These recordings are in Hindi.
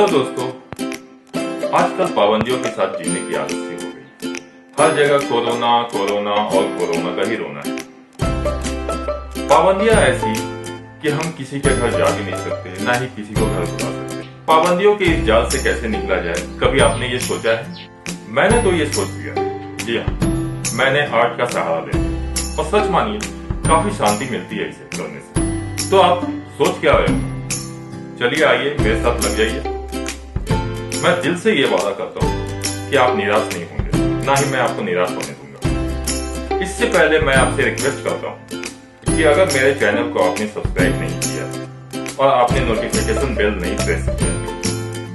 हेलो दोस्तों, आजकल पाबंदियों के साथ जीने की आदत सी हो गई। हर जगह कोरोना कोरोना और कोरोना का ही रोना है। पाबंदियां ऐसी कि हम किसी के घर जा भी नहीं सकते, ना ही किसी को घर बुला सकते। पाबंदियों के इस जाल से कैसे निकला जाए, कभी आपने ये सोचा है? मैंने तो ये सोच लिया। जी हाँ, मैंने आर्ट का सहारा लिया और सच मानिए काफी शांति मिलती है इसे करने से। तो आप सोच क्या रहे हो? चलिए आइए मेरे साथ लग जाइए। मैं दिल से ये वादा करता हूँ कि आप निराश नहीं होंगे, ना ही मैं आपको निराश होने दूंगा। इससे पहले मैं आपसे रिक्वेस्ट करता हूँ कि अगर मेरे चैनल को आपने सब्सक्राइब नहीं किया और आपने नोटिफिकेशन बेल नहीं प्रेस किया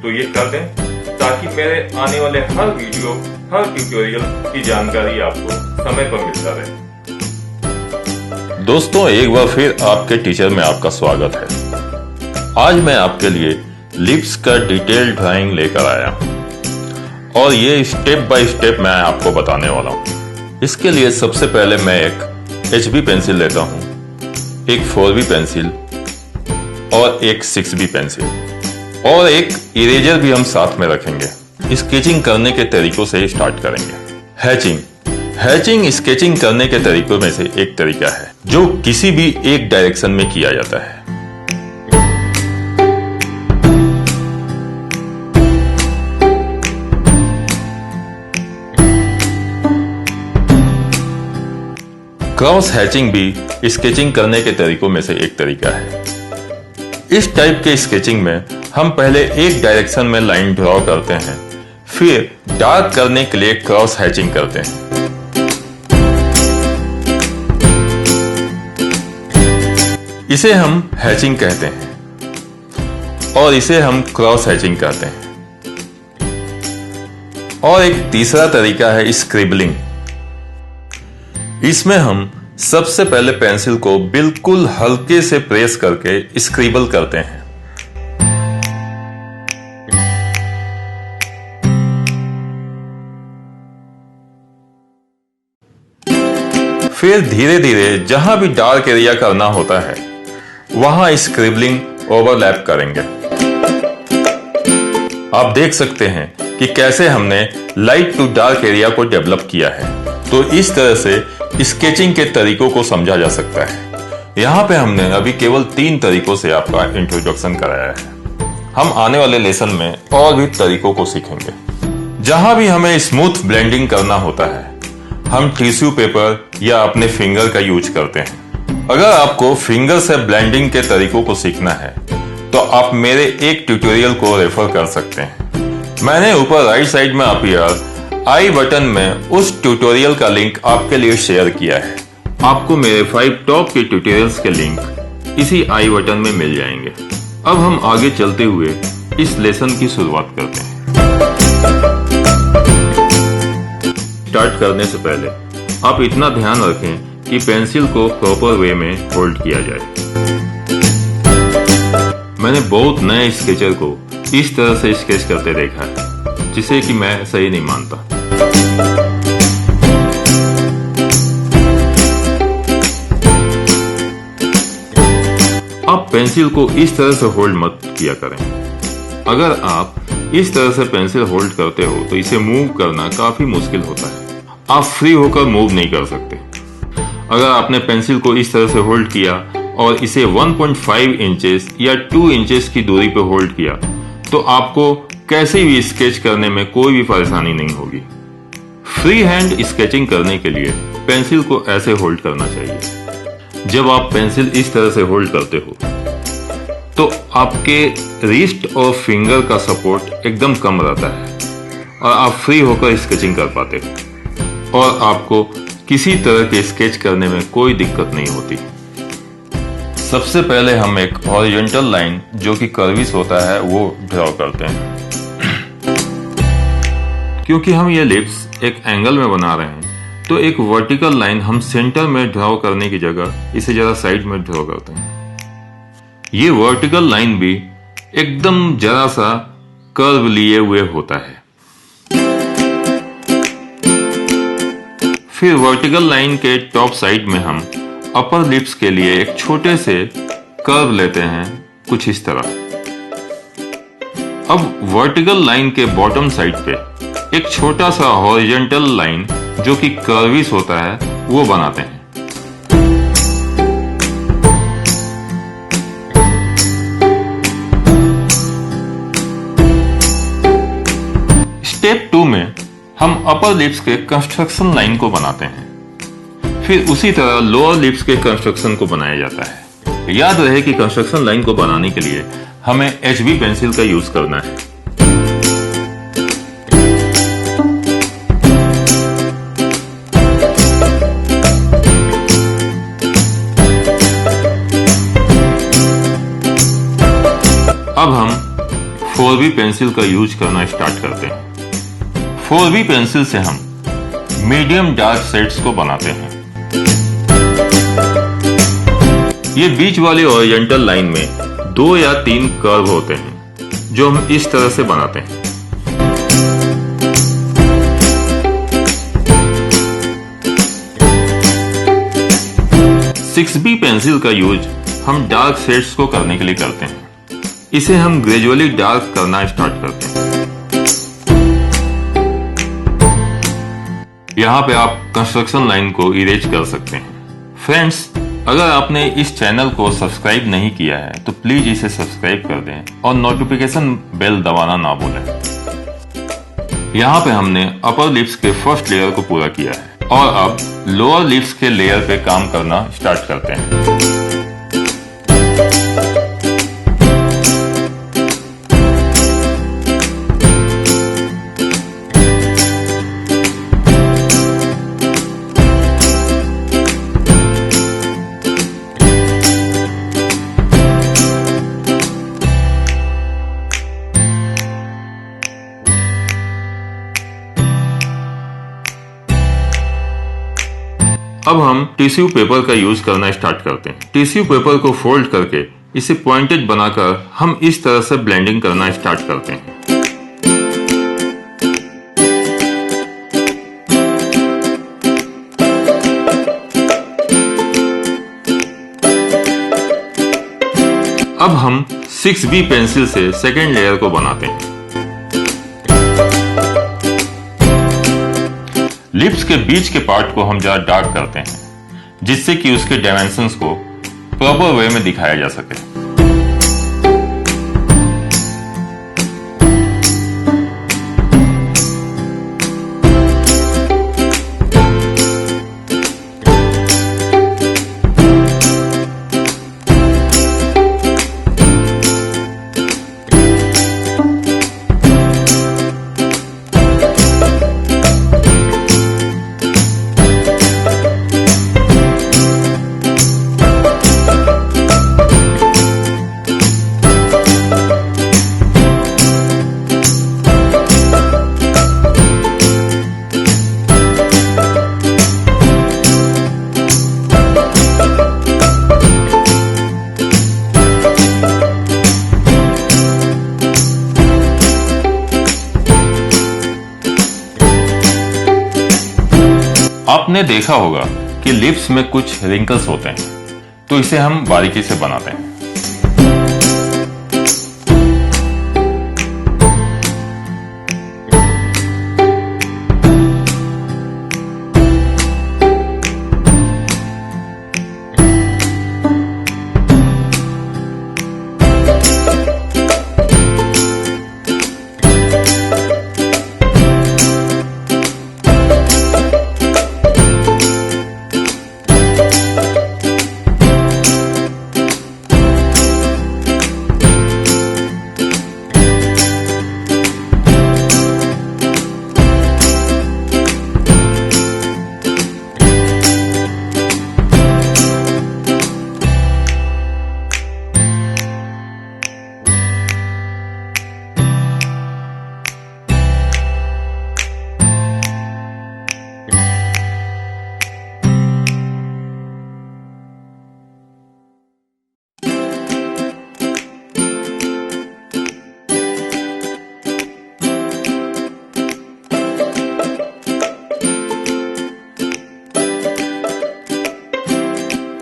तो ये कर दें, ताकि मेरे आने वाले हर वीडियो, हर ट्यूटोरियल की जानकारी आपको समय पर मिलता रहे। दोस्तों, एक बार फिर आपके टीचर में आपका स्वागत है। आज मैं आपके लिए लिप्स का डिटेल ड्राइंग लेकर आया और ये स्टेप बाय स्टेप मैं आपको बताने वाला हूँ। इसके लिए सबसे पहले मैं एक HB पेंसिल लेता हूँ, एक 4B पेंसिल और एक 6B पेंसिल और एक इरेजर भी हम साथ में रखेंगे। स्केचिंग करने के तरीकों से स्टार्ट करेंगे। हैचिंग स्केचिंग करने के तरीकों में से एक तरीका है जो किसी भी एक डायरेक्शन में किया जाता है। क्रॉस हैचिंग भी स्केचिंग करने के तरीकों में से एक तरीका है। इस टाइप के स्केचिंग में हम पहले एक डायरेक्शन में लाइन ड्रॉ करते हैं, फिर डार्क करने के लिए क्रॉस हैचिंग करते हैं। इसे हम हैचिंग कहते हैं और इसे हम क्रॉस हैचिंग कहते हैं। और एक तीसरा तरीका है स्क्रिबलिंग। इसमें हम सबसे पहले पेंसिल को बिल्कुल हल्के से प्रेस करके स्क्रिबल करते हैं। फिर धीरे धीरे जहां भी डार्क एरिया करना होता है वहां स्क्रिबलिंग ओवरलैप करेंगे। आप देख सकते हैं कि कैसे हमने लाइट टू डार्क एरिया को डेवलप किया है। तो इस तरह से स्केचिंग के तरीकों को समझा जा सकता है। यहाँ पे हमने अभी केवल 3 तरीकों से आपका इंट्रोडक्शन कराया है। हम आने वाले लेसन में और भी तरीकों को सीखेंगे। जहां भी हमें स्मूथ ब्लेंडिंग करना होता है हम टिश्यू पेपर या अपने फिंगर का यूज करते हैं। अगर आपको फिंगर से ब्लेंडिंग के तरीकों को सीखना है तो आप मेरे एक ट्यूटोरियल को रेफर कर सकते हैं। मैंने ऊपर राइट साइड में अपीयर आई बटन में उस ट्यूटोरियल का लिंक आपके लिए शेयर किया है। आपको मेरे 5 टॉप के ट्यूटोरियल्स के लिंक इसी आई बटन में मिल जाएंगे। अब हम आगे चलते हुए इस लेसन की शुरुआत करते हैं। स्टार्ट करने से पहले आप इतना ध्यान रखें कि पेंसिल को प्रॉपर वे में होल्ड किया जाए। मैंने बहुत नए स्केचर को इस तरह से स्केच करते देखा है, जिसे कि मैं सही नहीं मानता। आप पेंसिल को इस तरह से होल्ड मत किया करें। अगर आप इस तरह से पेंसिल होल्ड करते हो तो इसे मूव करना काफी मुश्किल होता है। आप फ्री होकर मूव नहीं कर सकते। अगर आपने पेंसिल को इस तरह से होल्ड किया और इसे 1.5 इंचेस या 2 इंचेस की दूरी पर होल्ड किया तो आपको कैसे भी स्केच करने में कोई भी परेशानी नहीं होगी। फ्री हैंड स्केचिंग करने के लिए पेंसिल को ऐसे होल्ड करना चाहिए। जब आप पेंसिल इस तरह से होल्ड करते हो तो आपके रिस्ट और फिंगर का सपोर्ट एकदम कम रहता है और आप फ्री होकर स्केचिंग कर पाते हो और आपको किसी तरह के स्केच करने में कोई दिक्कत नहीं होती। सबसे पहले हम एक हॉरिजॉन्टल लाइन जो कि कर्विश होता है वो ड्रॉ करते हैं। क्योंकि हम ये लिप्स एक एंगल में बना रहे हैं तो एक वर्टिकल लाइन हम सेंटर में ड्रॉ करने की जगह इसे जरा साइड में ड्रॉ करते हैं। ये वर्टिकल लाइन भी एकदम जरा सा कर्व लिए हुए होता है। फिर वर्टिकल लाइन के टॉप साइड में हम अपर लिप्स के लिए एक छोटे से कर्व लेते हैं, कुछ इस तरह। अब वर्टिकल लाइन के बॉटम साइड पे एक छोटा सा हॉरिजॉन्टल लाइन जो कि कर्विस होता है वो बनाते हैं। स्टेप 2 में हम अपर लिप्स के कंस्ट्रक्शन लाइन को बनाते हैं। फिर उसी तरह लोअर लिप्स के कंस्ट्रक्शन को बनाया जाता है। याद रहे कि कंस्ट्रक्शन लाइन को बनाने के लिए हमें HB पेंसिल का यूज करना है। अब हम 4B पेंसिल का यूज करना स्टार्ट करते हैं। 4B पेंसिल से हम मीडियम डार्क शेड्स को बनाते हैं। ये बीच वाली हॉरिजॉन्टल लाइन में 2 या 3 कर्व होते हैं जो हम इस तरह से बनाते हैं। (6B पेंसिल का यूज हम डार्क शेड्स को करने के लिए करते हैं। इसे हम ग्रेजुअली डार्क करना स्टार्ट करते हैं। यहाँ पे आप कंस्ट्रक्शन लाइन को इरेज कर सकते हैं। फ्रेंड्स, अगर आपने इस चैनल को सब्सक्राइब नहीं किया है तो प्लीज इसे सब्सक्राइब कर दें और नोटिफिकेशन बेल दबाना ना भूलें। यहाँ पे हमने अपर लिप्स के फर्स्ट लेयर को पूरा किया है और अब लोअर लिप्स के लेयर पे काम करना स्टार्ट करते हैं। अब हम टिश्यू पेपर का यूज करना स्टार्ट करते हैं। टिश्यू पेपर को फोल्ड करके इसे पॉइंटेड बनाकर हम इस तरह से ब्लेंडिंग करना स्टार्ट करते हैं। अब हम 6B पेंसिल से सेकेंड लेयर को बनाते हैं। लिप्स के बीच के पार्ट को हम ज्यादा डार्क करते हैं जिससे कि उसके डायमेंशंस को प्रॉपर वे में दिखाया जा सके। आपने देखा होगा कि लिप्स में कुछ रिंकल्स होते हैं, तो इसे हम बारीकी से बनाते हैं।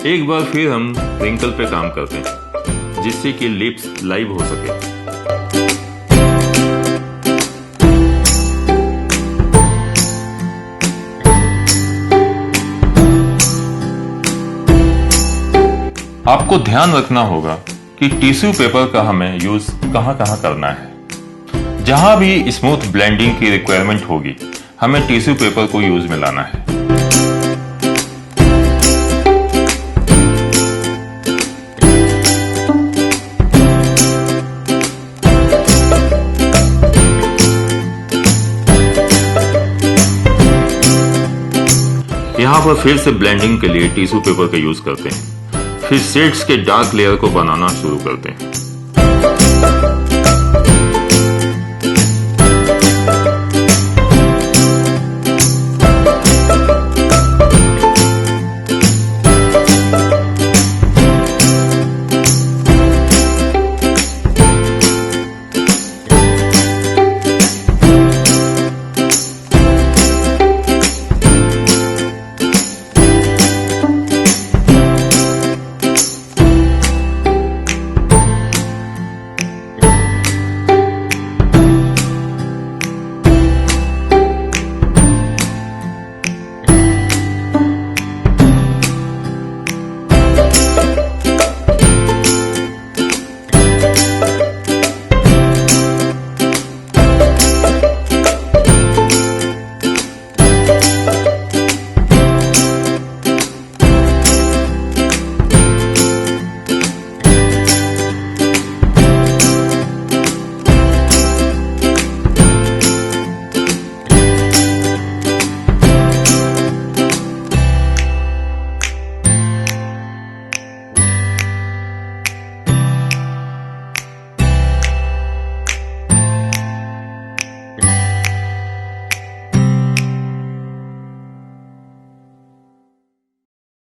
एक बार फिर हम रिंकल पे काम करते हैं जिससे कि लिप्स लाइव हो सके। आपको ध्यान रखना होगा कि टिश्यू पेपर का हमें यूज कहां करना है। जहां भी स्मूथ ब्लेंडिंग की रिक्वायरमेंट होगी, हमें टिश्यू पेपर को यूज में लाना है। यहाँ पर फिर से ब्लेंडिंग के लिए टिश्यू पेपर का यूज करते हैं, फिर शेड्स के डार्क लेयर को बनाना शुरू करते हैं।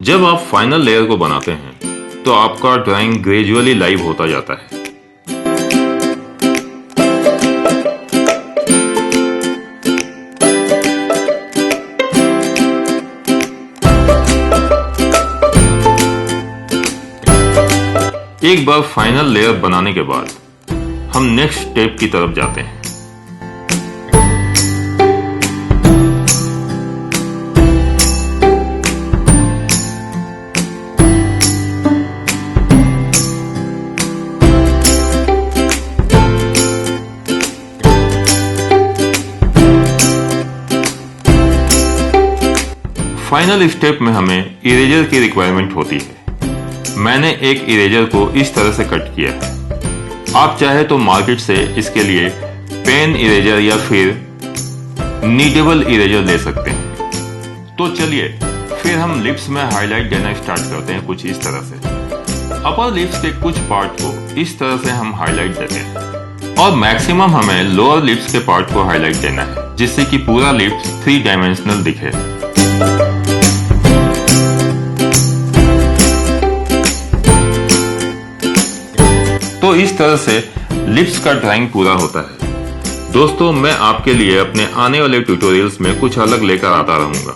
जब आप फाइनल लेयर को बनाते हैं तो आपका ड्राइंग ग्रेजुअली लाइव होता जाता है। एक बार फाइनल लेयर बनाने के बाद हम नेक्स्ट स्टेप की तरफ जाते हैं। फाइनल स्टेप में हमें इरेजर की रिक्वायरमेंट होती है। मैंने एक इरेजर को इस तरह से कट किया है। आप चाहे तो मार्केट से इसके लिए पेन इरेजर या फिर नीडेबल इरेजर ले सकते हैं। तो चलिए फिर हम लिप्स में हाईलाइट देना स्टार्ट करते हैं कुछ इस तरह से। अपर लिप्स के कुछ पार्ट को इस तरह से हम हाईलाइट देते हैं और मैक्सिमम हमें लोअर लिप्स के पार्ट को हाईलाइट देना है, जिससे कि पूरा लिप्स 3 डायमेंशनल दिखे। तो इस तरह से लिप्स का ड्राइंग पूरा होता है। दोस्तों, मैं आपके लिए अपने आने वाले ट्यूटोरियल्स में कुछ अलग लेकर आता रहूंगा।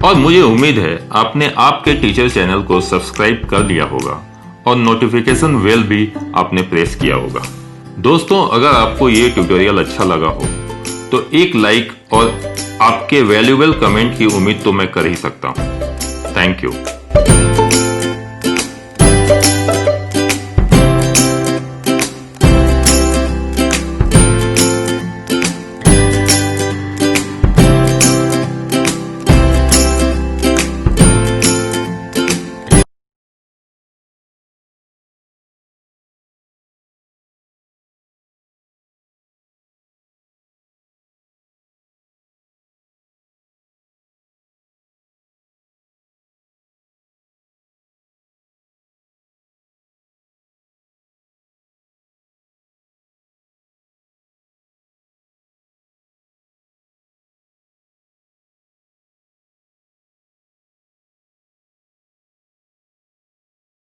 और मुझे उम्मीद है आपने आपके टीचर चैनल को सब्सक्राइब कर लिया होगा और नोटिफिकेशन बेल भी आपने प्रेस किया होगा। दोस्तों, अगर आपको ये ट्यूटोरियल अच्छा लगा हो तो एक लाइक और आपके वैल्यूएबल कमेंट की उम्मीद तो मैं कर ही सकता हूँ। Thank you.